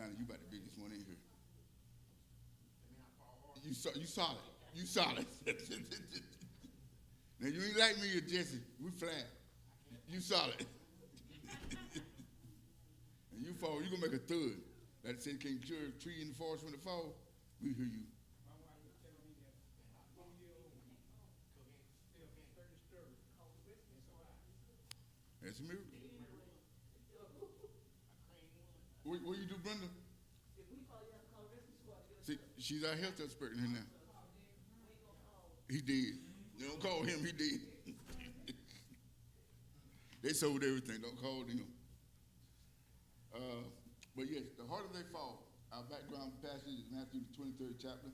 Connie, you about the biggest one in here. You solid. You solid. Now you ain't like me or Jesse. We flat. You solid. And you fall, you gonna make a thud. Like I said, can cure a tree in the forest when it fall? We hear you. My wife was telling me that 1-year-old still can't stir. That's a miracle. What you do, Brenda? See, she's our health expert in here now. He did. You don't call him, he did. They sold everything, don't call them. But yes, the heart of their fall, our background passage is Matthew the 23rd chapter,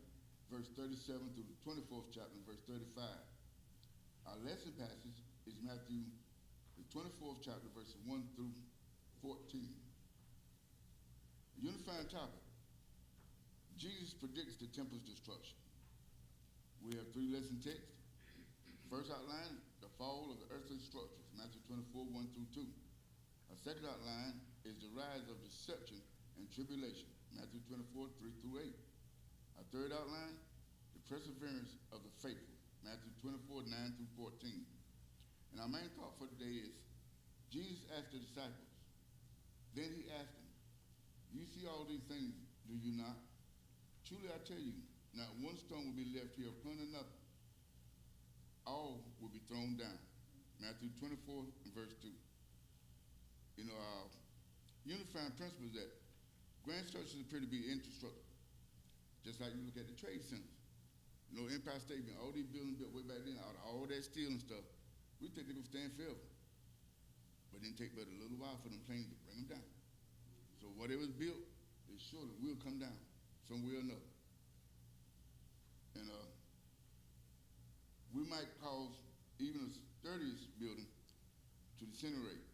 verse 37 through the 24th chapter, verse 35. Our lesson passage is Matthew the 24th chapter, verses 1 through 14. Unifying topic. Jesus predicts the temple's destruction. We have 3 lesson texts. First outline, the fall of the earthly structures, Matthew 24, 1 through 2. Our second outline is the rise of deception and tribulation, Matthew 24, 3 through 8. Our third outline, the perseverance of the faithful, Matthew 24, 9 through 14. And our main thought for today is, Jesus asked the disciples, then he asked them, you see all these things, do you not? Truly I tell you, not one stone will be left here upon another. All will be thrown down. Matthew 24 and verse 2. You know, our unifying principle is that grand structures appear to be indestructible. Just like you look at the trade centers. You know, Empire State Building, all these buildings built way back then, all that steel and stuff, we think they're going to stand forever. But it didn't take but a little while for them planes to bring them down. So whatever's built, it surely will come down some way or another. And we might cause even the sturdiest building to disintegrate.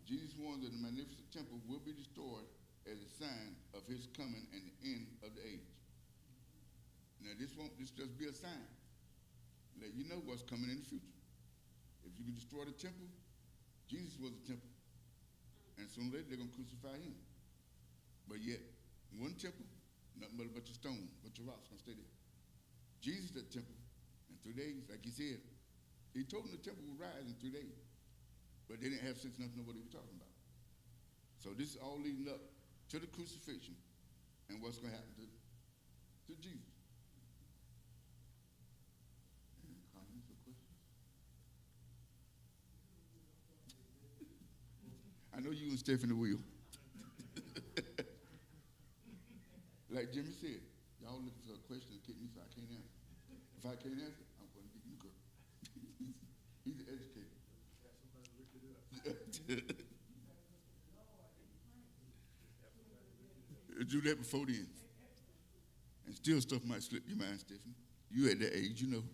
Jesus warns that the magnificent temple will be destroyed as a sign of his coming and the end of the age. Now this won't just be a sign. Let you know what's coming in the future. If you can destroy the temple, Jesus was the temple. And sooner or later they're going to crucify him. But yet, one temple, nothing but a bunch of stone, a bunch of rocks going to stay there. Jesus is the temple. In 3 days, like he said, he told them the temple would rise in 3 days. But they didn't have sense enough to know what he was talking about. So this is all leading up to the crucifixion and what's going to happen to Jesus. Any comments or questions? I know you and Stephanie will. Like Jimmy said, y'all looking for a question to kick me so I can't answer. If I can't answer, I'm going to get you girl. He's an educator. Do that before then. And still stuff might slip your mind, Stephanie. You at that age, you know.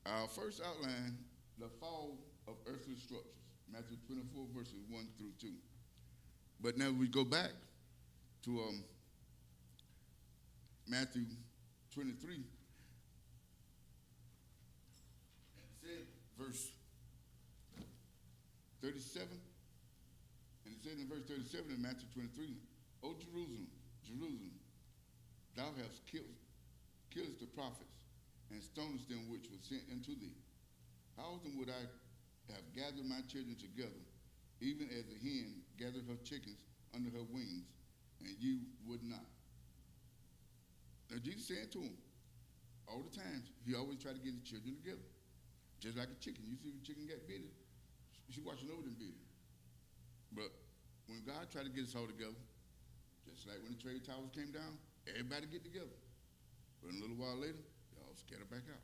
Our first outline, the fall of earthly structures. Matthew 24, verses 1 through 2. But now we go back to Matthew 23. It said, verse 37. And it says in verse 37 in Matthew 23, O Jerusalem, Jerusalem, thou hast killest the prophets and stonest them which were sent unto thee. How often would I have gathered my children together, even as a hen gathered her chickens under her wings, and you would not? Now Jesus said to him, all the times, he always tried to get his children together. Just like a chicken. You see when a chicken get bitten, she watching over them bitten. But when God tried to get us all together, just like when the trade towers came down, everybody get together. But a little while later, they all scatter back out.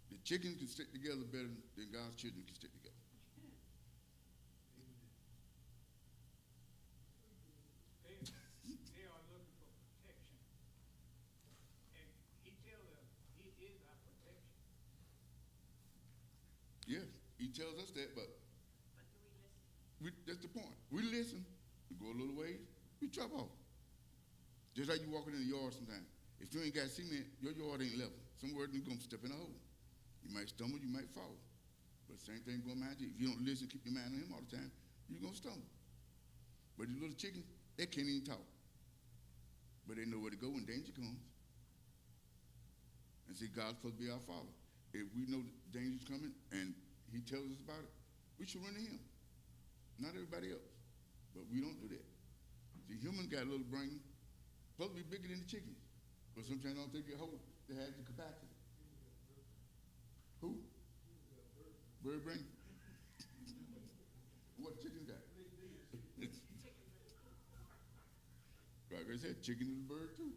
The chickens can stick together better than God's children can stick together. They are looking for protection. And he tells us he is our protection. Yeah, he tells us that, but do we listen? that's the point. We listen, we go a little ways, we drop off. Just like you walking in the yard sometimes. If you ain't got cement, your yard ain't level. Somewhere you're going to step in a hole. You might stumble, you might fall. But same thing going behind you. If you don't listen, keep your mind on him all the time, you're going to stumble. But these little chickens, they can't even talk. But they know where to go when danger comes. And see, God's supposed to be our Father. If we know danger's coming and he tells us about it, we should run to him. Not everybody else. But we don't do that. See, humans got a little brain, supposed to be bigger than the chickens. But sometimes I don't think it holds. They have the capacity. Who? Bird brain? What chickens got? Like I said, chicken is a bird too.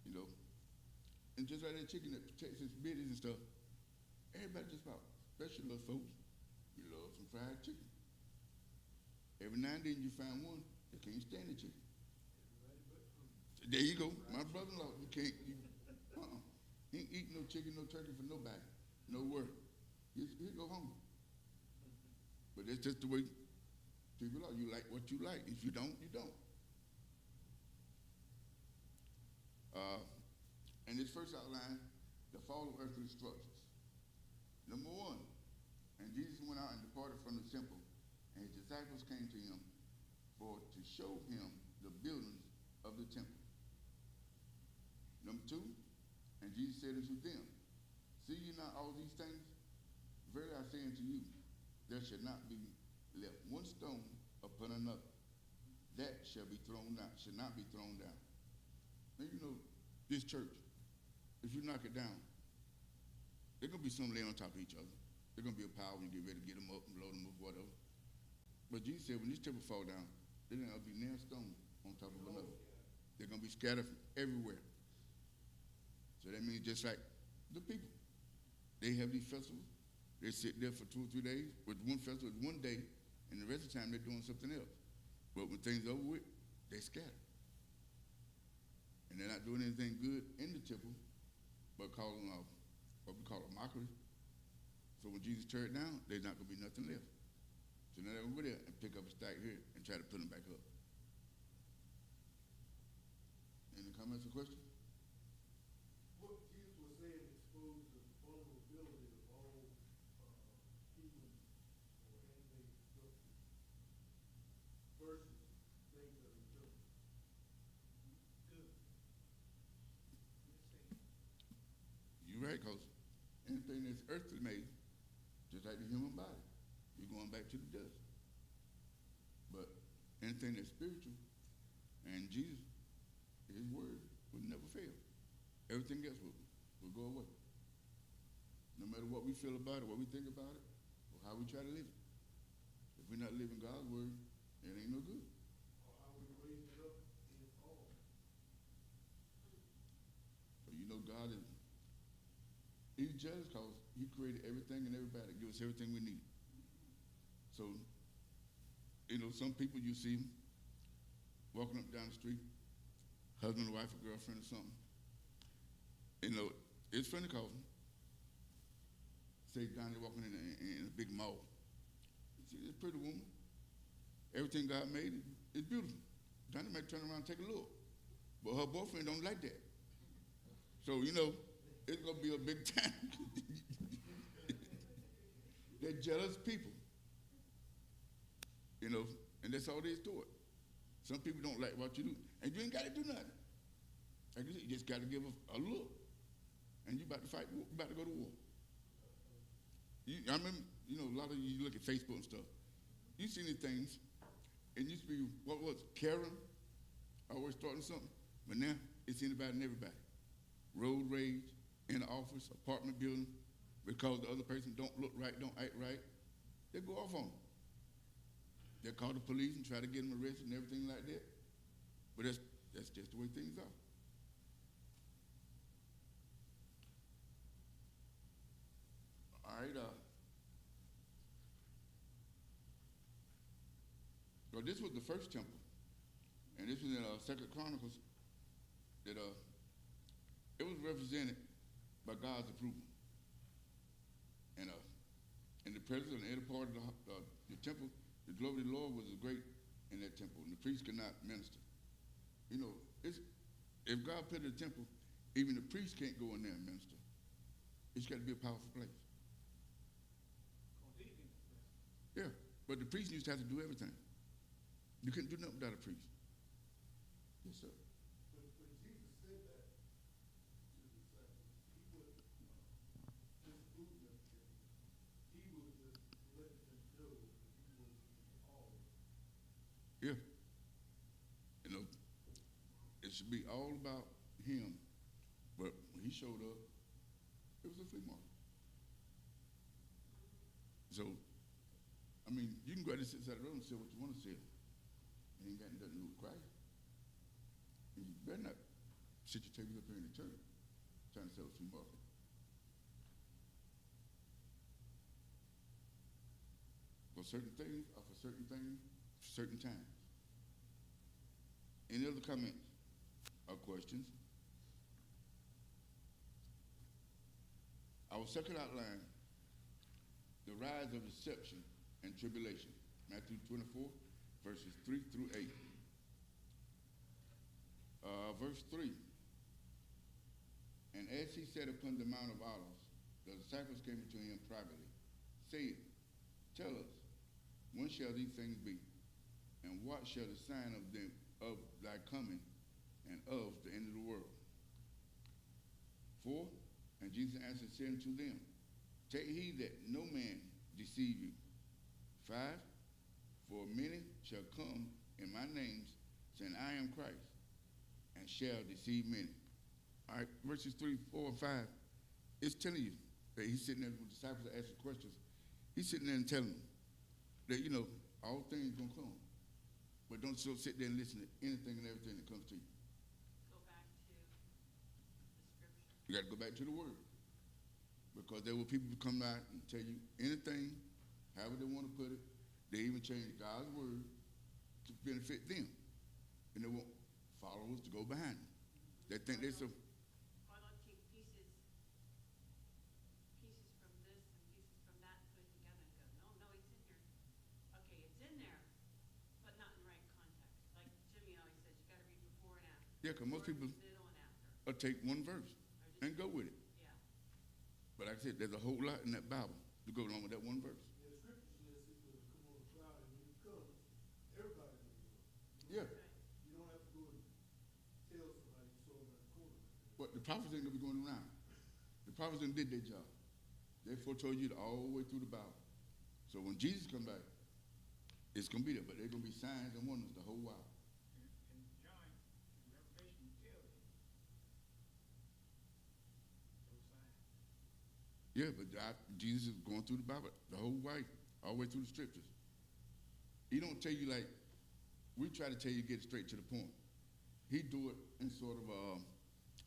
You know? And just like that chicken that protects its bitties and stuff, everybody just about, especially little folks, we love some fried chicken. Every now and then you find one that can't stand the chicken. There you go. My brother-in-law, he can't, he ain't eating no chicken, no turkey for nobody. No word. He'll go hungry. But that's just the way people are. You like what you like. If you don't, you don't. And this first outline, the fall of earthly structures. Number one, and Jesus went out and departed from the temple, and his disciples came to him to show him the buildings of the temple. Number two, and Jesus said unto them, see ye not all these things? Verily I say unto you, there shall not be left one stone upon another that shall be thrown down, shall not be thrown down. Now you know, this church, if you knock it down, there's going to be some laying on top of each other. There's going to be a power when you get ready to get them up and blow them up, whatever. But Jesus said when this temple fall down, there's going to be nailed stone on top of another. They're going to be scattered everywhere. So that means just like the people. They have these festivals. They sit there for 2 or 3 days. With one festival, it's one day, and the rest of the time they're doing something else. But when things are over with, they scatter. And they're not doing anything good in the temple, but calling what we call a mockery. So when Jesus tore it down, there's not going to be nothing left. So now they're going to go there and pick up a stack here and try to put them back up. Any comments or questions? What Jesus was saying exposed the vulnerability of all human or man-made structures versus things that are eternal. Good. You're right, because anything that's earthly made, just like the human body, you're going back to the dust. But anything that's spiritual, and Jesus, his word will never fail. Everything else will go away. No matter what we feel about it, what we think about it, or how we try to live it. If we're not living God's word, it ain't no good. Or how we raise it up in all. So you know God is, he's just because he created everything and everybody, give us everything we need. So, you know, some people you see walking up down the street, husband or wife or girlfriend or something. You know, it's funny because, say down there walking in a big mall. See this pretty woman. Everything God made is beautiful. Johnny might turn around and take a look. But her boyfriend don't like that. So, you know, it's going to be a big time. They're jealous people. You know, and that's all there is to it. Some people don't like what you do. And you ain't got to do nothing. Like you said, you just got to give a look. And you about to fight, you about to go to war. I remember, you know, a lot of you look at Facebook and stuff. You see these things, and it used to be, what was it, Karen? Always starting something. But now, it's anybody and everybody. Road rage, in the office, apartment building, because the other person don't look right, don't act right. They go off on them. They call the police and try to get them arrested and everything like that. But that's just the way things are. All right. So this was the first temple, and this was in 2 Chronicles. That it was represented by God's approval, and in the presence of the inner part of the temple, the glory of the Lord was great in that temple, and the priest could not minister. You know, if God put it in the temple, even the priest can't go in there and minister. It's got to be a powerful place. Yeah, but the priest used to have to do everything. You couldn't do nothing without a priest. Yes, sir. But Jesus said that to the disciples. He wasn't disabusing them. He was just letting them know that he was all. Yeah. You know, it should be all about him. But when he showed up, it was a flea market. So, I mean, you can go out and sit inside the road and sell what you want to sell. It ain't got nothing to do with Christ. And you better not sit your tables up here in the church trying to sell a flea market. For certain things or for certain things, certain times. Any other comments or questions? Our second outline, the rise of deception and tribulation. Matthew 24, verses 3 through 8. Verse 3. And as he sat upon the Mount of Olives, the disciples came to him privately, saying, Tell us, when shall these things be? And what shall the sign of thy coming and of the end of the world? 4. And Jesus answered, saying to them, Take heed that no man deceive you. 5. For many shall come in my name, saying, I am Christ, and shall deceive many. All right, verses 3, 4, and 5. It's telling you that he's sitting there with the disciples are asking questions. He's sitting there and telling them that, you know, all things going to come. But don't so sit there and listen to anything and everything that comes to you. Go back to the scripture. You got to go back to the word. Because there were people who come out and tell you anything, however they want to put it. They even change God's word to benefit them. And they want followers to go behind them. They think they're so. Or they'll take pieces from this and pieces from that, put it together and go, no, it's in here. Okay, it's in there, but not in the right context. Like Jimmy always says, you got to read before and after. Yeah, because most Before, people middle, and after. will take one verse and go with it. Yeah. But like I said, there's a whole lot in that Bible to go along with that one verse. The scripture says he's going to come on a cloud, and when he comes, everybody's going to know. Yeah. You don't have to go and tell somebody you saw him at the corner. But the prophets ain't going to be going around. The prophets done did their job. They foretold you all the way through the Bible. So when Jesus come back, it's going to be there. But there's going to be signs and wonders the whole while. And John, in Revelation tells you those signs. Yeah, but Jesus is going through the Bible the whole way, all the way through the scriptures. He don't tell you like, we try to tell you get straight to the point. He do it in sort of,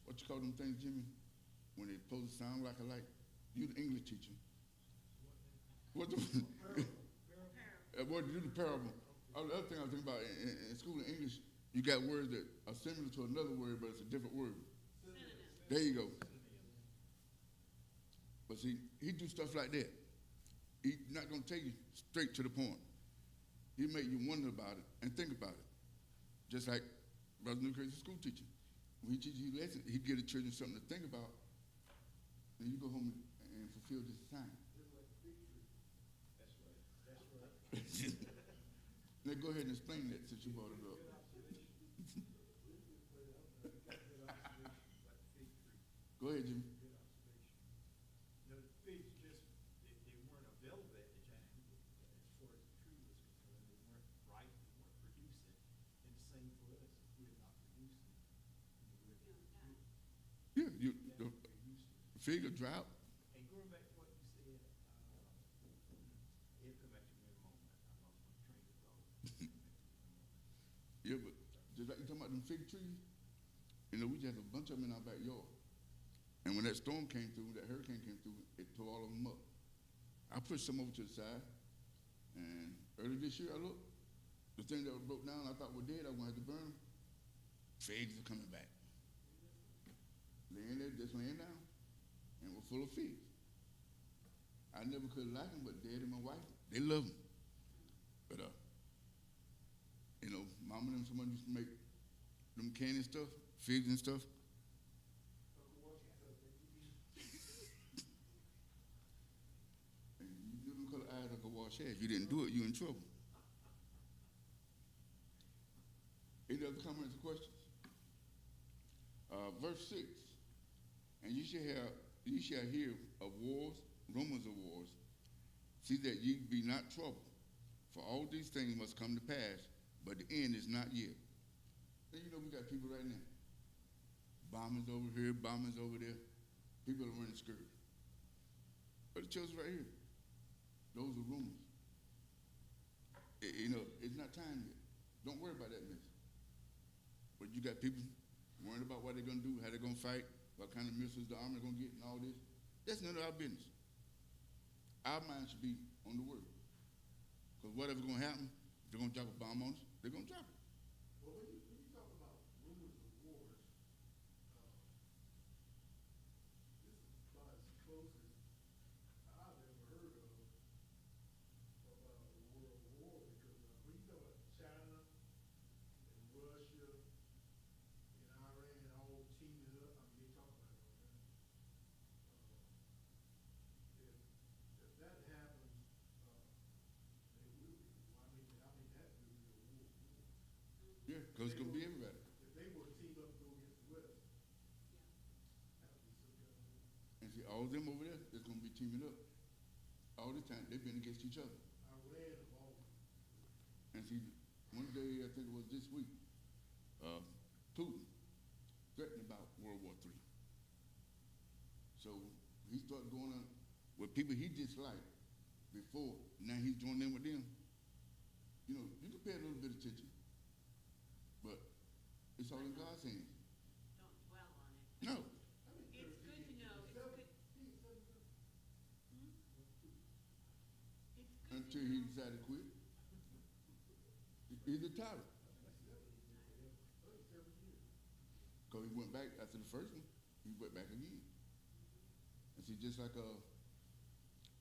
what you call them things, Jimmy? When they supposed to sound like a light. You the English teacher. What the, what do the parable? Oh, the other thing I was thinking about, in school in English, you got words that are similar to another word, but it's a different word. There you go. But see, he do stuff like that. He's not going to take you straight to the point. He make you wonder about it and think about it. Just like Brother New Crazy school teacher. When he teaches you lessons, he give the children something to think about. Then you go home and fulfill this assignment. Just like the fig tree. That's right. That's right. Now go ahead and explain that since you brought it up. Good observation. Like the fig tree. Go ahead, Jimmy. Good observation. You know, the figs just, they weren't available at the time as far as the tree was concerned. They weren't ripe, they weren't producing. And the same for us, if we're not producing, Yeah, you, we're the useless. fig of drought. And going back to what you said, it'll come back to me in a moment. I lost my train of thought. Yeah, but just like you talking about them fig trees, you know, we just had a bunch of them in our backyard. And when that storm came through, that hurricane came through, it tore all of them up. I pushed some over to the side, and early this year I looked, the thing that was broke down, I thought were dead, I was going to have to burn them. Figs are coming back. Laying there, just laying down, and were full of figs. I never could like them, but Dad and my wife, they love them. But, you know, Mama and someone used to make them candy stuff, figs and stuff. And you them color eyes like a wash head. If you didn't do it, you in trouble. Any other comments or questions? Verse 6, and you shall hear of wars, rumors of wars. See that ye be not troubled, for all these things must come to pass, but the end is not yet. And you know we got people right now. Bombings over here, bombings over there. People are running scared. But the children right here, those are rumors. It's not time yet. Don't worry about that mess. But you got people worrying about what they're going to do, how they're going to fight, what kind of missiles the army going to get and all this. That's none of our business. Our mind should be on the word. Because whatever's going to happen, if they're going to drop a bomb on us, they're going to drop it. Well, when you talk about rumors of wars, this is about as close as I've ever heard of about a world war, because when you talk about China and Russia and Iran all teaming up, I mean, they talk about it all the time. If that happens, they will be. I mean, that will be a war. Yeah, because it's going to be everybody. If they were to team up and go against the West, that would be some kind of war. And see, all of them over there, that's going to be teaming up. All the time, they've been against each other. Iran of all. And see, one day, I think it was this week, Putin threatened about World War III. So he started going on with people he disliked before. Now he's joining in with them. You know, you can pay a little bit of attention, but it's all in God's hands. Don't dwell on it. No. It's good to know, it's good. It's good Until to he know. decided to quit. He's a tyrant. Because he went back after the first one, he went back again. And see, just like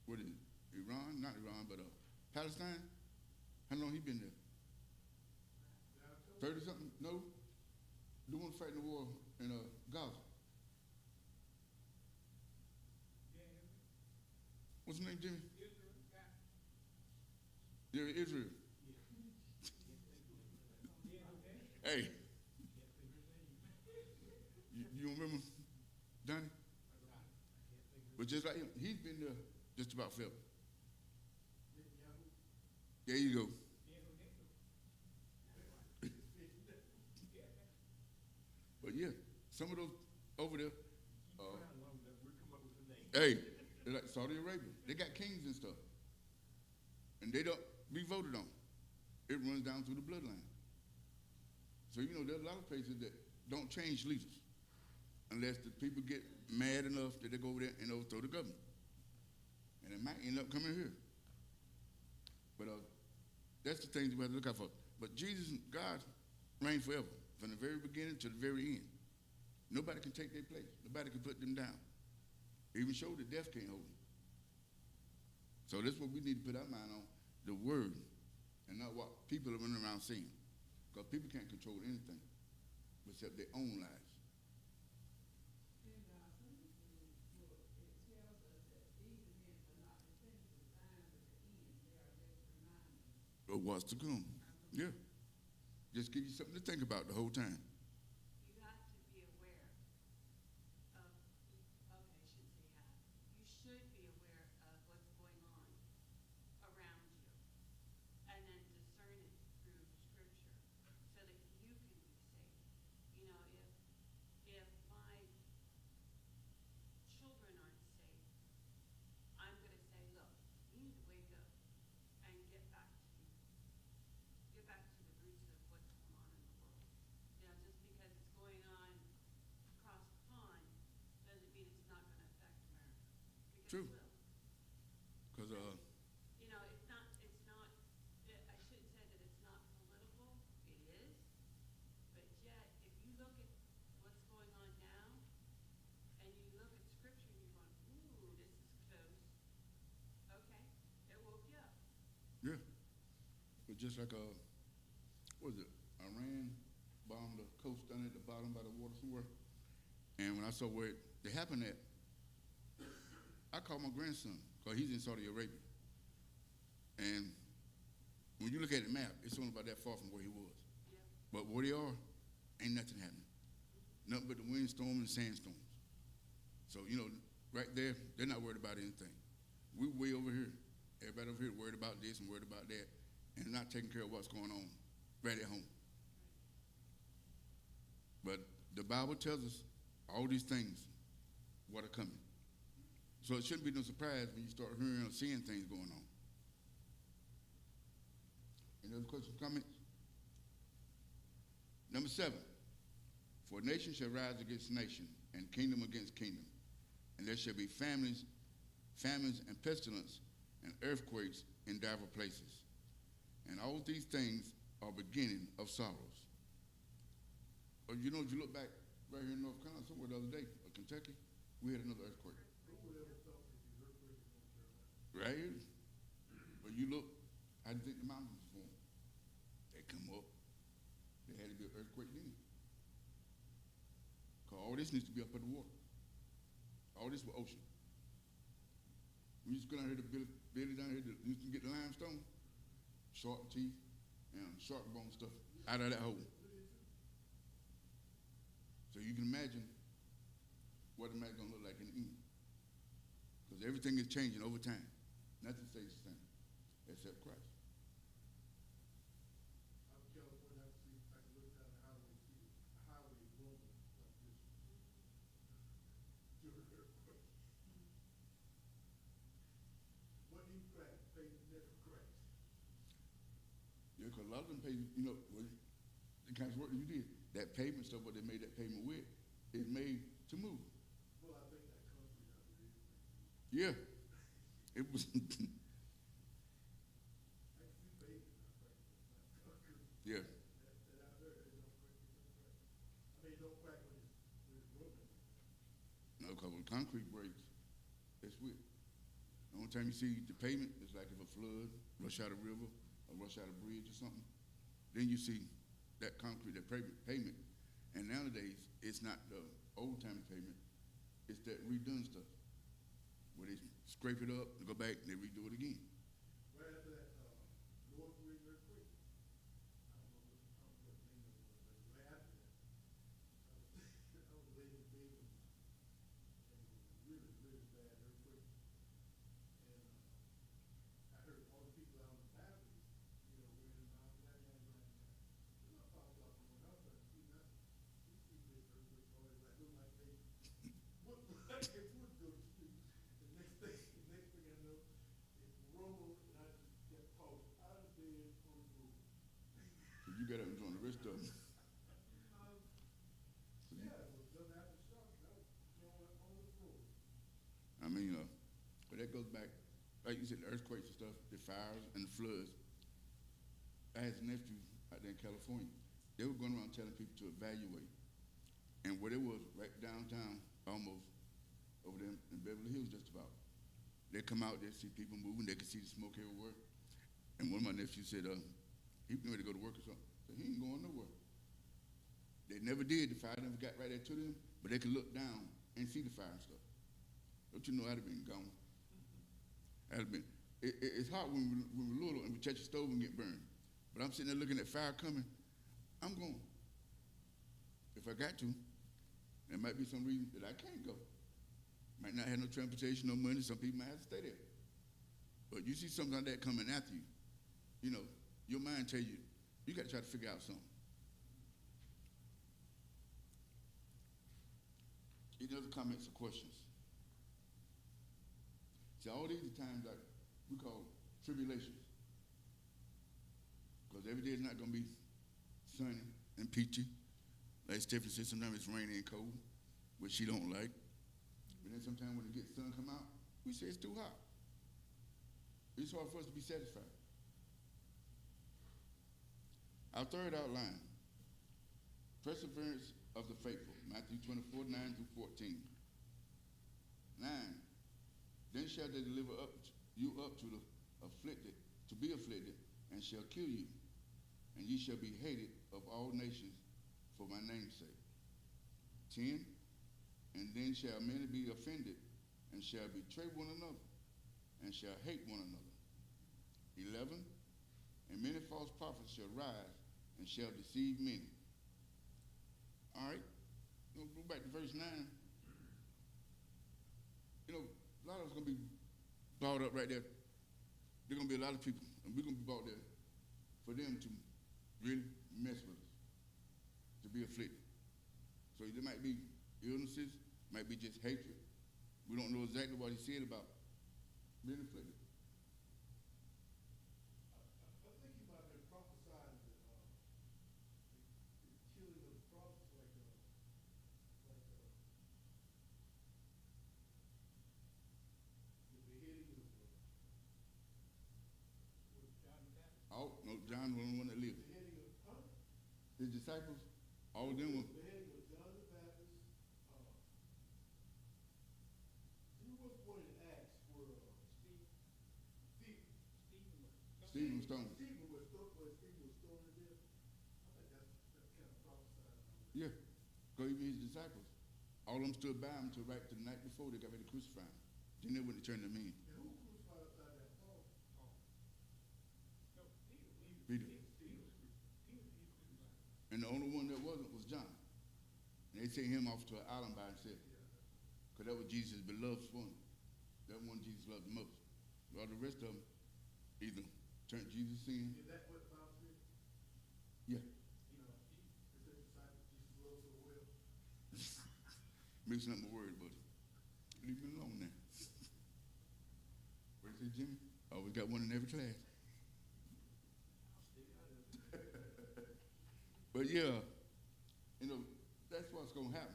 what is it? Iran, not Iran, but Palestine. How long he been there? 30 something? No, the one fighting the war in Gaza. What's his name, Jimmy? Yeah, Israel. Hey, you remember Donnie? But just like him, he's been there just about forever. There you go. But yeah, some of those over there, hey, they're like Saudi Arabia. They got kings and stuff. And they don't be voted on. It runs down through the bloodline. So, you know, there are a lot of places that don't change leaders unless the people get mad enough that they go over there and overthrow the government. And it might end up coming here. But that's the things we have to look out for. But Jesus and God reign forever, from the very beginning to the very end. Nobody can take their place. Nobody can put them down. Even show that death can't hold them. So that's what we need to put our mind on, the word, and not what people are running around saying. Because people can't control anything except their own lives. And some of the it tells us that these events are not definitive signs of the end. They are just reminders. Of what's to come. Yeah. Just give you something to think about the whole time. You have to be aware of, okay, I shouldn't say have. You should be aware of what's going on around you. And then discern it through scripture so that you can be safe. You know, if my children aren't safe, I'm going to say, look, you need to wake up and get back to the roots of what's going on in the world. You know, just because it's going on across the pond doesn't mean it's not going to affect America. Because True. it will. Because, You know, I shouldn't say that it's not political. It is. But yet, if you look at what's going on now, and you look at scripture and you're going, ooh, this is close. Okay, it woke you up. yeah. But just like, what was it? Iran bombed the coast down at the bottom by the water somewhere. And when I saw where they happened at, I called my grandson, because he's in Saudi Arabia. And when you look at the map, it's only about that far from where he was. Yeah. But where they are, ain't nothing happening. Nothing but the windstorm and sandstorms. So, right there, they're not worried about anything. We're way over here. Everybody over here worried about this and worried about that and not taking care of what's going on right at home. But the Bible tells us all these things, what are coming. So it shouldn't be no surprise when you start hearing or seeing things going on. Any other questions, comments? Number 7, for nation shall rise against nation, and kingdom against kingdom, and there shall be famines and pestilence, and earthquakes in divers places. And all these things are beginning of sorrows. Or if you look back right here in North Carolina, somewhere the other day, or Kentucky, we had another earthquake. Right here. But you look, how do you think the mountains formed? They come up. There had to be an earthquake then. Because all this needs to be up in the water. All this was ocean. We used to go down here to Billy down here, used to get the limestone, shark teeth, and shark bone stuff out of that hole. So you can imagine what the man's going to look like in the end. Because everything is changing over time. Nothing stays the same, except Christ. I'm California, I can look down the highway, see the highway rolling like this. What do you crack? Pavement never cracks. Yeah, because a lot of them pavement, the kind of work that you did, that pavement stuff, what they made that pavement with, is made to move. Well, I think that concrete out there is. Yeah. It was. I can see pavement, not concrete. Yeah. That out there, it don't crack, I mean, it don't crack when it's broken. No, because when concrete breaks, it's weird. The only time you see the pavement is like if a flood rush out a river or rush out a bridge or something. Then you see that concrete, that pavement. And nowadays, it's not the old-time pavement. It's that redone stuff where they scrape it up and go back and they redo it again. Right after that, North Korean earthquake, I don't know what the name of it was, but right after that, I was laying in bed and really, really bad earthquake. And I heard all the people out on the balcony, wearing the mouth and that. Then I popped up and went out there and see that. You see big earthquakes always like look like they would like it would go to sleep. The next thing I know, it rolled and I just got tossed out of bed on the floor. So you got up and joined the rest of them. Yeah, it was just after shock. I was thrown on the floor. I mean, but that goes back, like you said, the earthquakes and stuff, the fires and the floods. I had a nephew out there in California. They were going around telling people to evaluate. And where it was, right downtown, almost, over there in Beverly Hills just about. They come out there, see people moving, they could see the smoke everywhere. And one of my nephews said, he was ready to go to work or something. So he ain't going nowhere. They never did, the fire never got right there to them, but they could look down and see the fire and stuff. Don't you know I'd have been gone? I'd have been. It's hard when we're little and we touch a stove and get burned. But I'm sitting there looking at fire coming, I'm going. If I got to, there might be some reason that I can't go. Might not have no transportation, no money, some people might have to stay there. But you see something like that coming after you, your mind tell you, you got to try to figure out something. Any other comments or questions? See, all these are times that we call tribulations. Because every day is not going to be sunny and peachy. Like Stephanie said, sometimes it's rainy and cold, which she don't like. But then sometimes when the sun come out, we say it's too hot. It's hard for us to be satisfied. Our third outline, perseverance of the faithful, Matthew 24, 9 through 14. 9, then shall they deliver you up to the afflicted, to be afflicted, and shall kill you, and ye shall be hated of all nations for my name's sake. 10, and then shall many be offended, and shall betray one another, and shall hate one another. 11, and many false prophets shall rise, and shall deceive many. All right, we'll go back to verse 9. You know, a lot of us going to be brought up right there. There are going to be a lot of people, and we're going to be brought there for them to really mess with us, to be afflicted. So there might be illnesses, might be just hatred. We don't know exactly what he said about being afflicted. I think he might have been prophesying the killing of the prophets, like the beheading of John the Baptist. Oh, no, John was the one that lived. beheading of His disciples, all of them were, beheading of John the Baptist. Who was one in Acts where Stephen Stone. Stephen was thrown in there? I think that's kind of prophesying. Yeah, because even his disciples, all of them stood by him till right to the night before they got ready to crucify him. Then they went to turn them in. And who crucified upside that Paul? No, Peter. Peter. And the only one that wasn't was John. And they sent him off to an island by himself. Because that was Jesus' beloved one. That one Jesus loved the most. All the rest of them either turned Jesus in. Is that what the Bible said? Yeah. You know, it said disciples Jesus loved so well. Mixing up my word, buddy. Leave me alone now. What is it, Jimmy? Always got one in every class. But yeah, you know, that's what's going to happen.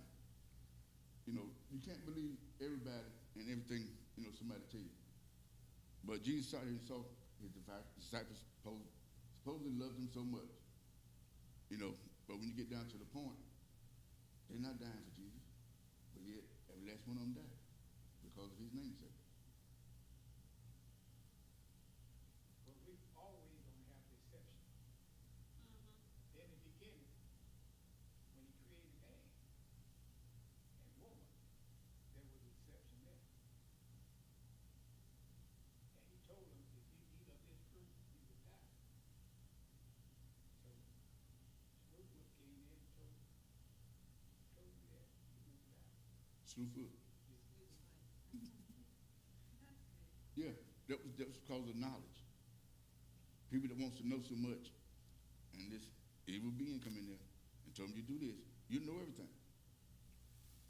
You know, you can't believe everybody and everything, you know, somebody tell you. But Jesus saw his disciples supposedly loved him so much. You know, but when you get down to the point, they're not dying for Jesus. But yet, every last one of them died because of his namesake. But we're always going to have deception. In the beginning, when he created man and woman, there was a deception there. And he told them, if you eat of this fruit, you will die. So Smoothwood came in and told you that you won't die. Slewfoot. Yeah, that was because of knowledge. People that wants to know so much, and this evil being come in there and told them, you do this, you know everything.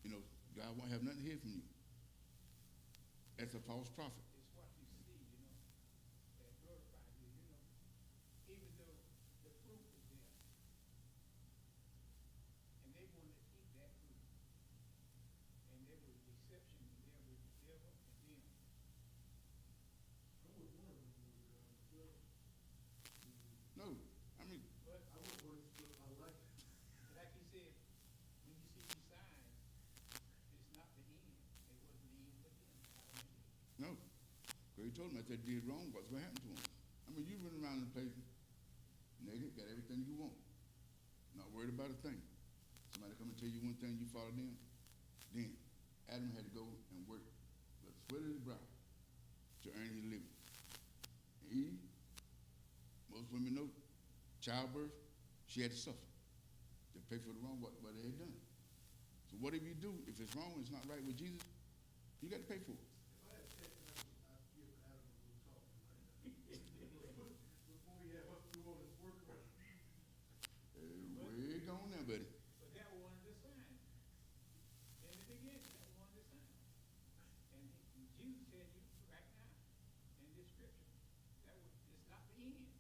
You know, God won't have nothing to hear from you. That's a false prophet. It's what you see, you know, that glorifies you, you know, even though the fruit was there. And they wanted to eat that fruit. And there was deception there with the devil and them. I was one of them who was No, I mean, But I was one of I like it. like he said, when you see these signs, it's not the end. It wasn't the end for them. no. Because he told them if they did wrong, what's going to happen to them? I mean, you run around in places, naked, got everything you want. Not worried about a thing. Somebody come and tell you one thing, you follow them. Then Adam had to go and work with the sweat of his brow to earn his living. And Eve, most women know, childbirth, she had to suffer to pay for the wrong what they had done. So whatever you do, if it's wrong, it's not right with Jesus, you got to pay for it. If I had checked I'd give Adam a little talk right now. Before we have us do all this work on it. Way gone now, buddy. But that was one of the signs. In the beginning, that was one of the signs. And Jesus said you right now in this scripture, that was, it's not the end.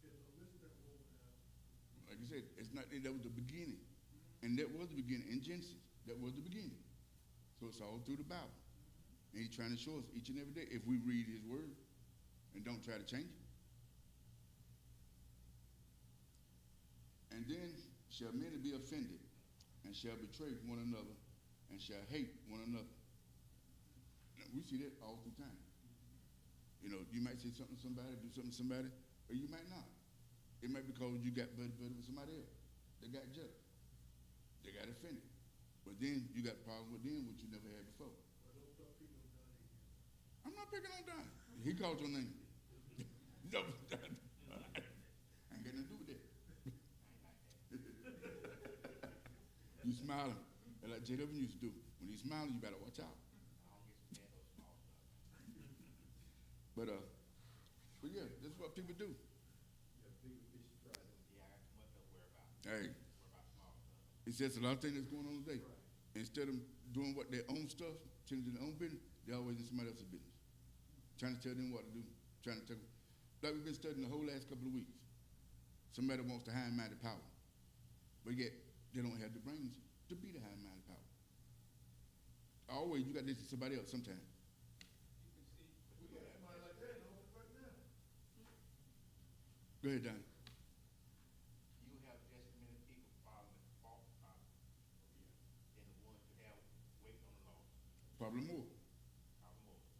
Yeah, so listen to what we have. Like I said, it's not that was the beginning. And that was the beginning. In Genesis, that was the beginning. So it's all through the Bible. And he's trying to show us each and every day if we read his word and don't try to change it. And then shall many be offended, and shall betray one another, and shall hate one another. Now, we see that all through time. You know, you might say something to somebody, do something to somebody, or you might not. It might be because you got buddy with somebody else. They got jealous. They got offended. But then you got a problem with them, which you never had before. Well, don't talk people on Donnie again. I'm not picking on Donnie. He called your name. No, I ain't got nothing to do with that. smiling. And like JW used to do. When he's smiling, you better watch out. But yeah, that's what people do. You have bigger fish to fry than Hey, it's just a lot of things that's going on today. Right. Instead of doing what their own stuff, changing their own business, they're always in somebody else's business. Trying to tell them what to do. Trying to tell them. Like we've been studying the whole last couple of weeks. Somebody wants the high-minded power. But yet, they don't have the brains to be the high-minded power. Always, you got to listen to somebody else sometime. We got somebody like that in office right now. Go ahead, Donnie. You have just as many people following the false prophet than the ones who have waiting on the law. Probably more.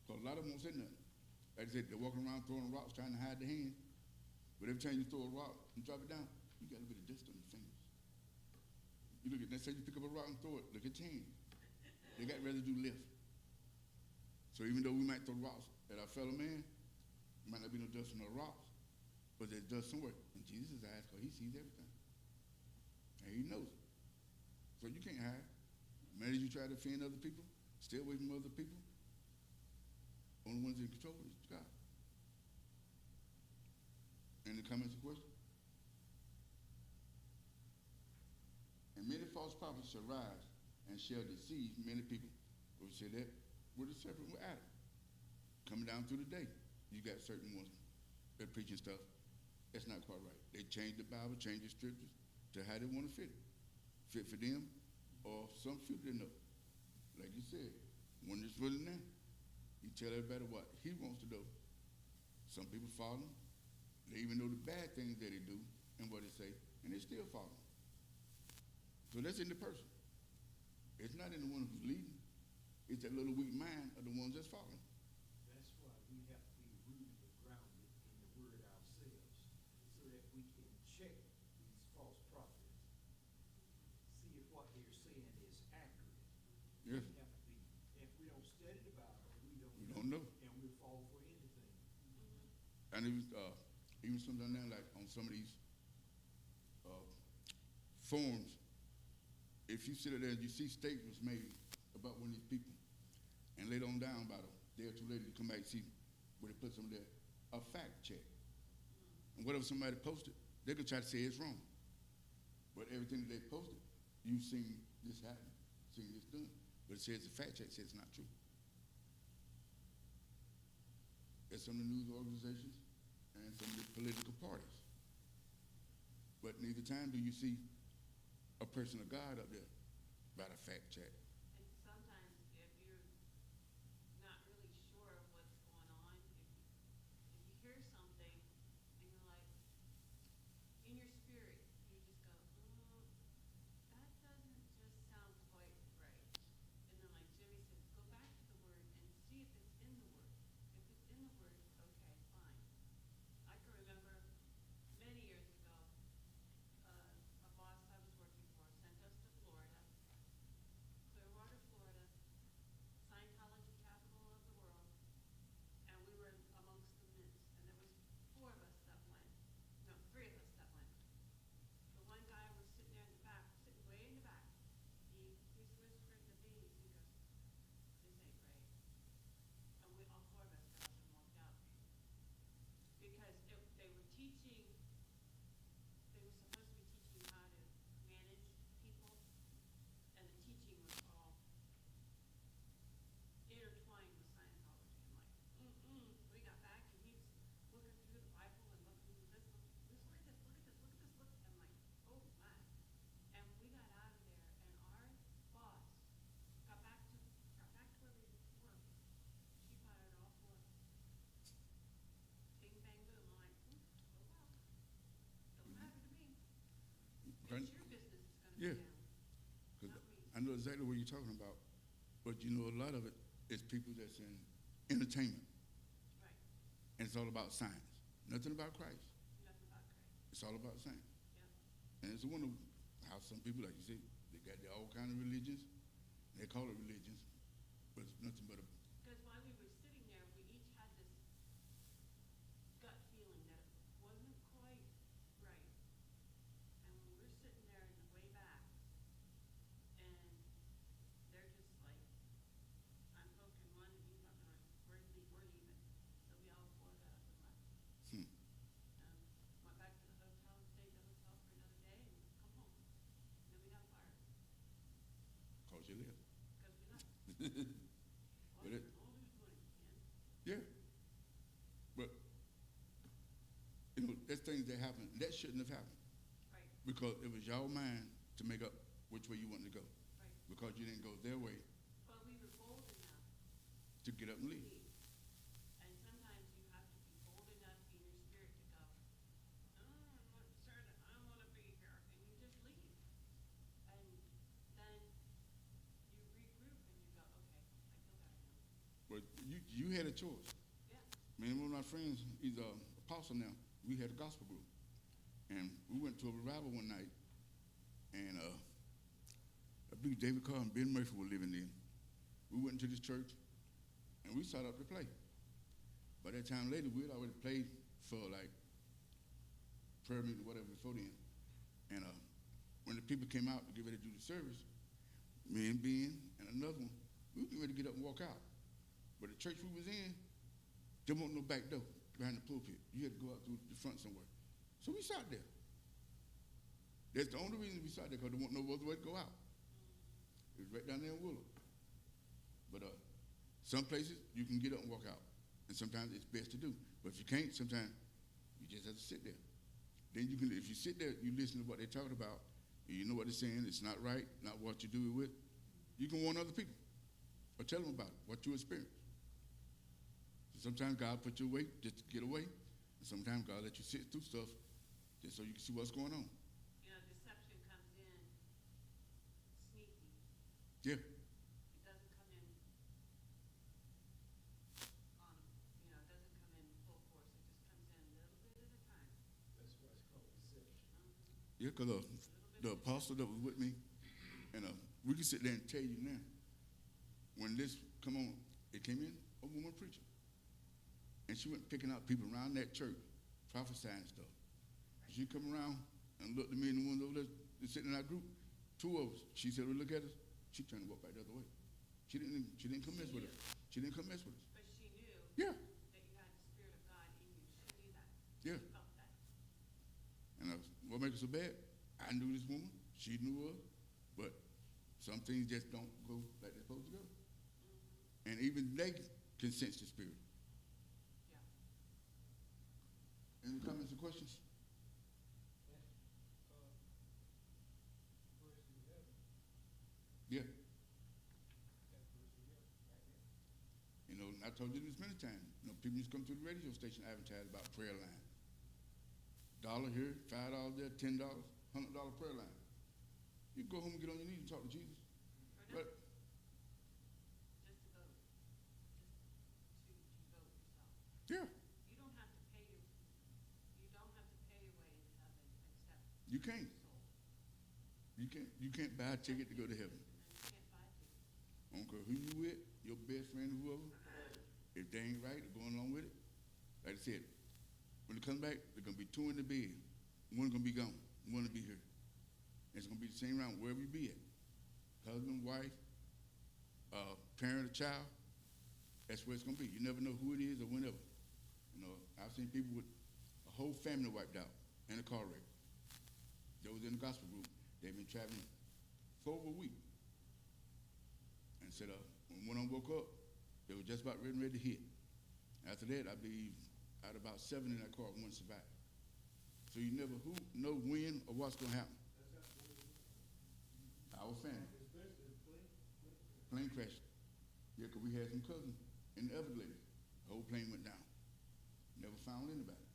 Because a lot of them won't say nothing. Like I said, they're walking around throwing rocks, trying to hide their hand. But every time you throw a rock and drop it down, you got a bit of dust on your fingers. You look at that, say you pick up a rock and throw it, look at your hand. They got residue left. So even though we might throw rocks at our fellow man, there might not be no dust on the rocks, but there's dust somewhere. And Jesus' eyes, because he sees everything. And he knows it. So you can't hide. The minute you try to offend other people, stay away from other people, only ones in control is God. Any comments or questions? And many false prophets shall rise and shall deceive many people. We say that with the serpent with Adam. Coming down through the day, you got certain ones that preaching stuff. That's not quite right. They change the Bible, change the scriptures to how they want to fit it. Fit for them or some few they know. Like you said, one is really now. You tell everybody what he wants to do. Some people follow him. They even know the bad things that they do and what they say, and they still follow him. So that's in the person. It's not in the one who's leading. It's that little weak mind of the ones that's following. That's why we have to be rooted and grounded in the word ourselves, so that we can check these false prophets, see if what they're saying is accurate. Yes. We have to be. If we don't study the Bible, we We don't don't know. and we'll fall for anything. And it was, even sometimes now, like on some of these forums, if you sit there and you see statements made about one of these people, and later on down about a day or two later, you come back and see where they put some there, a fact check. And whatever somebody posted, they could try to say it's wrong. But everything that they posted, you've seen this happen, seen this done. But it says the fact check says it's not true. There's some of the news organizations and some of the political parties. But neither time do you see a person of God up there about a fact check. And sometimes if you're not really sure of what's going on, if you hear something and you're like, in your spirit, you just go, that doesn't just sound quite right. And then like Jimmy says, go back to the word and see if it's in the word. If it's in the word, okay, fine. I can remember many years ago, a boss I was working for sent us to Florida, Clearwater, Florida, Scientology capital of the world, and we were amongst the midst, and there was 4 of us that went. No, 3 of us that went. The one guy was sitting there in the back, sitting way in the back. He's whispering to me, he goes, this ain't right. And we, all 4 of us got up and walked out. Because they were teaching, they were supposed to be teaching how to manage people, and the teaching was all intertwined with Scientology. I'm like, we got back, and he was looking through the Bible and looking through this, look at this, look at this, look at this, look at this, look. I'm like, oh my. And we got out of there, and our boss got back to where we were. She fired all 4 of us. Bing, bang, boom. I'm like, oh well, don't matter to me. Right? It's your business is gonna Yeah. be down, 'Cause not me. I know exactly what you're talking about. But you know, a lot of it is people that's in entertainment. Right, And it's all about science. Nothing about Christ. nothing about Christ, It's all about science. yeah. And it's a wonder how some people, like you say, they got their all kind of religions. They call it religions, but it's nothing but a. Because while we were sitting there, we each had this gut feeling that it wasn't quite right. And when we were sitting there in the way back, and there's things that happen that shouldn't have happened Right, because it was your mind to make up which way you wanted to go right. because you didn't go their way But we were bold enough to get up and to leave. leave. And sometimes you have to be bold enough in your spirit to go, oh, I'm not certain, I don't want to be here, and you just leave. And then you regroup and you go, okay, I feel better now. But you had a choice. Yeah, Me and one of my friends, he's an apostle now. We had a gospel group, and we went to a revival one night, and I believe David Carr and Ben Murphy were living there. We went into this church, and we started up to play. By that time later, we had already played for like prayer meeting or whatever before then. And when the people came out to get ready to do the service, me and Ben and another one, we were getting ready to get up and walk out. But the church we was in, there wasn't no back door behind the pulpit. You had to go out through the front somewhere. So we sat there. That's the only reason we sat there, because there wasn't no other way to go out. It was right down there in Willow. But some places you can get up and walk out, and sometimes it's best to do. But if you can't, sometimes you just have to sit there. Then you can, if you sit there, you listen to what they're talking about, and you know what they're saying. It's not right, not what you do it with. You can warn other people or tell them about it, what you experience. Sometimes God put you away just to get away, and sometimes God let you sit through stuff just so you can see what's going on. you know, deception comes in sneaky. Yeah. It doesn't come in on, you know, it doesn't come in full force. It just comes in a little bit at a time. That's why it's called deception. Yeah, because the apostle that was with me, and we can sit there and tell you now, when this come on, it came in, a woman preacher. And she went picking out people around that church, prophesying stuff. She come around and looked at me and the ones over there sitting in our group, two of us. She said, well, look at us. She turned to walk back the other way. She didn't come mess with us. She didn't come mess with us. But she knew Yeah, that you had the Spirit of God in you. She knew that. yeah. She felt that. And what makes it so bad? I knew this woman. She knew her. But some things just don't go like they're supposed to go. And even they can sense the Spirit. Yeah. Any comments or questions? Yeah. You know, I told you this many times. You know, people used to come to the radio station advertise about prayer line. $1 here, $5 there, $10, $100 prayer line. You go home and get on your knees and talk to Jesus. Or not, But just to vote. Just to vote yourself. yeah, You don't have to pay your way into heaven except you can't. soul. You can't buy a ticket to go to heaven. And you can't buy tickets. I don't care who you with, your best friend, whoever. If they ain't right or going along with it, like I said, when it comes back, there's gonna be two in the bed. One gonna be gone. One will be here. And it's gonna be the same round wherever you be at. Husband, wife, parent, or child. That's where it's gonna be. You never know who it is or whenever. You know, I've seen people with a whole family wiped out in a car wreck. That was in the gospel group. They've been traveling for over a week. And said, when one of them woke up, they were just about ready to hit. After that, I believe out of about 7 in that car, one survived. So you never know when or what's gonna happen. Our family. Plane crash. Yeah, because we had some cousins in the Everglades. The whole plane went down. Never found anybody.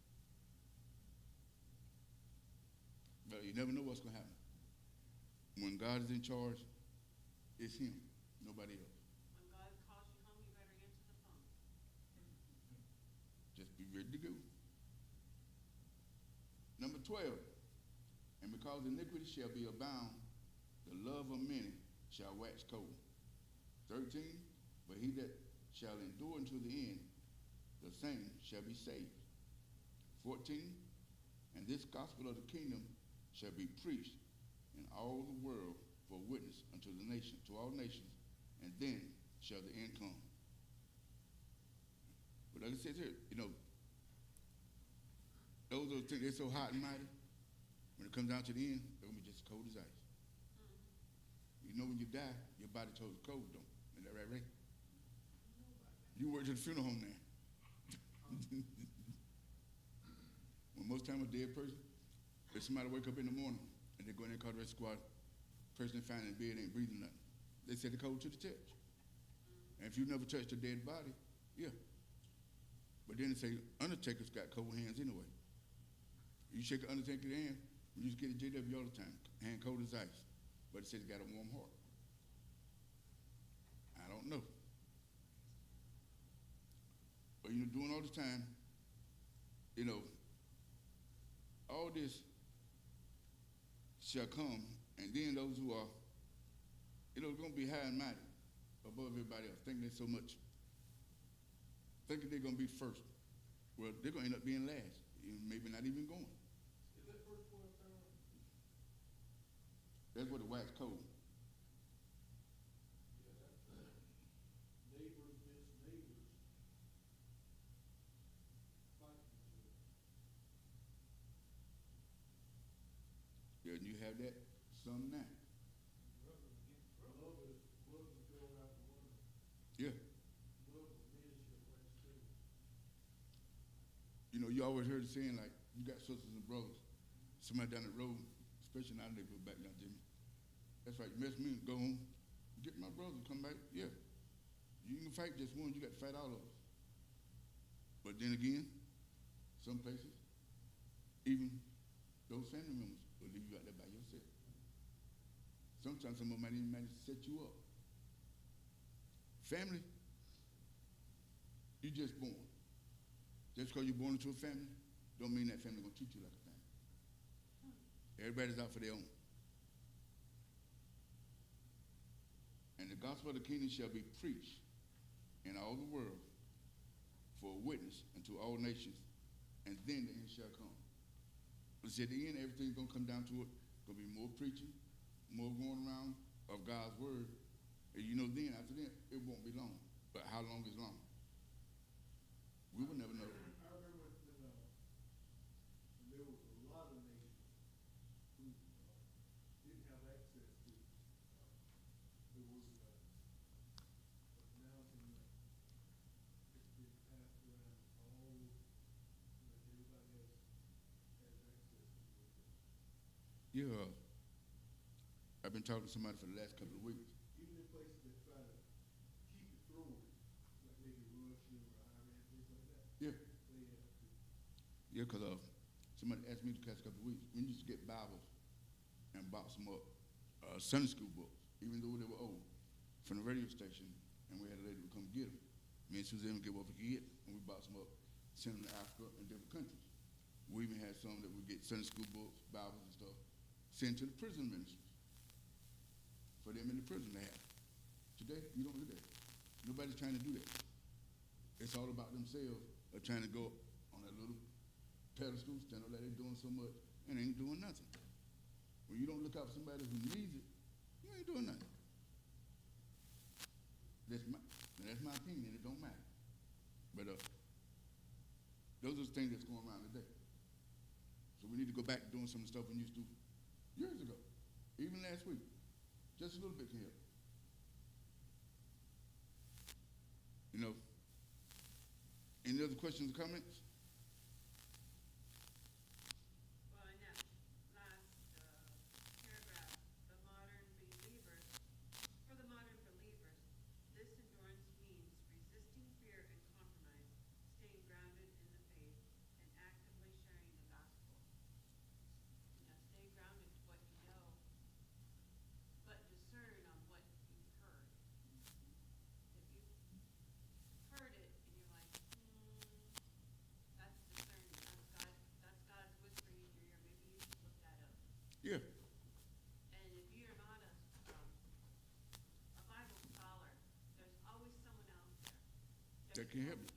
But you never know what's gonna happen. When God is in charge, it's him, nobody else. When God calls you home, you better answer the phone. Just be ready to go. Number 12, and because iniquity shall be abound, the love of many shall wax cold. 13, but he that shall endure unto the end, the same shall be saved. 14, and this gospel of the kingdom shall be preached in all the world for witness unto the nation, to all nations, and then shall the end come. But like it says here, you know, those are things, they're so hot and mighty. When it comes down to the end, they're gonna be just cold as ice. You know, when you die, your body turns cold, don't? Isn't that right, Ray? You worked at the funeral home now. When most time a dead person, if somebody wake up in the morning and they go in there and call the rescue squad, person found in bed ain't breathing nothing. They said to go to the church. And if you never touched a dead body, yeah. But then they say undertakers got cold hands anyway. You shake an undertaker's hand, we used to get a JW all the time, hand cold as ice. But it says he got a warm heart. I don't know. But you know, doing all the time, you know, all this shall come, and then those who are, you know, going to be high and mighty above everybody else, thinking they're so much, thinking they're going to be first. Well, they're going to end up being last, maybe not even going. Is that first one third? That's what the wax cold. Yeah, that's neighbors against neighbors fighting each other. Yeah, and you have that some now. Brother against brother. Brothers going after one another. Yeah. Brothers leadership right still. You know, you always heard the saying like, you got sisters and brothers. Somebody down the road, especially now they go back down, Jimmy. That's right, you mess with me, go home. Get my brother, come back, yeah. You can fight just one, you got to fight all of us. But then again, some places, even those family members will leave you out there by yourself. Sometimes some of them might even manage to set you up. Family, you just born. Just because you're born into a family, don't mean that family gonna treat you like a family. Everybody's out for their own. And the gospel of the kingdom shall be preached in all the world for a witness unto all nations, and then the end shall come. But see, at the end, everything's gonna come down to it. Gonna be more preaching, more going around of God's word. And you know, then after that, it won't be long. But how long is long? We will never know. I remember when there was a lot of nations who didn't have access to the word of God. But now it's been passed around all, like everybody else has access to the word of God. Yeah, I've been talking to somebody for the last couple of weeks. Even in places that try to keep it flowing, like maybe Russia or Iran, things like that, Yeah. they have to. Yeah, because somebody asked me the past couple of weeks, we used to get Bibles and box them up, Sunday school books, even though they were old, from the radio station, and we had a lady to come get them. Me and Suzanne would get what we could get, and we box them up, send them to Africa and different countries. We even had some that would get Sunday school books, Bibles and stuff, sent to the prison ministries for them in the prison to have. Today, you don't do that. Nobody's trying to do that. It's all about themselves of trying to go on that little pedestal, stand up like they're doing so much, and ain't doing nothing. When you don't look out for somebody who needs it, you ain't doing nothing. That's my opinion, it don't matter. But those are the things that's going around today. So we need to go back to doing some of the stuff we used to years ago, even last week. Just a little bit can help. You know, any other questions or comments? Well, in that last paragraph, the modern believers, for the modern believers, this endurance means resisting fear and compromise, staying grounded in the faith, and actively sharing the gospel. You know, stay grounded to what you know, but discern on what you've heard. If you've heard it and you're like, that's discerning, that's God's whispering in your ear, maybe you should look that up. Yeah. And if you're not a Bible scholar, there's always someone out there That can help you.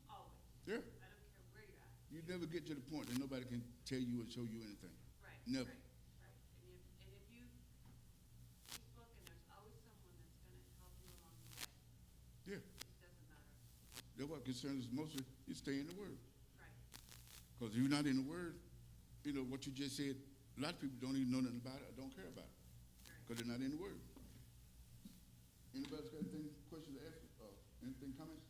Always. Yeah. I don't care where you're at. You never get to the point that nobody can tell you or show you anything. Right. Never. Right. And if you keep looking, there's always someone that's going to help you along the way. Yeah. It doesn't matter. That's what concerns us mostly. You stay in the Word. Right. Because if you're not in the Word, you know, what you just said, a lot of people don't even know nothing about it or don't care about it because they're not in the Word. Anybody got anything, questions to ask? Anything, comments?